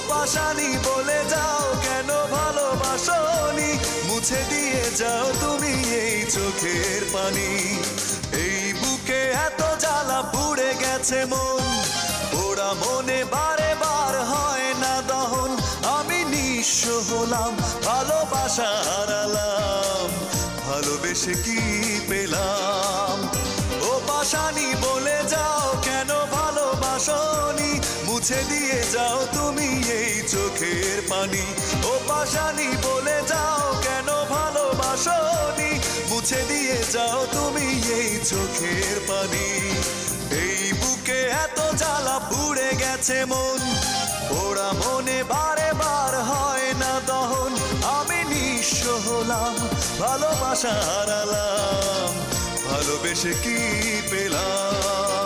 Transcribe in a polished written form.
পাশানি বলে যাও কেন ভালোবাসনি, মুছে দিয়ে যাও তুমি এই চোখের পানি। এই বুকে এত জ্বালা পুড়ে গেছে মন, ওরা মনে বারে বার হয় না দহন। আমি নিঃস্ব হলাম, ভালোবাসা হারালাম, ভালোবেসে কি পেলাম? ও পাশানি বলে যাও কেন ভালোবাসনি, মুছে দিয়ে যাও তুমি এই চোখের পানি। ও পাশানি বলে যাও কেন ভালোবাসনি, মুছে দিয়ে যাও তুমি এই চোখের পানি। এই বুকে এত জ্বালা পুড়ে গেছে মন, ওরা মনে বারে বার হয় না দহন। আমি নিঃস্ব হলাম, ভালোবাসা হারালাম, ভালোবেসে কি পেলাম?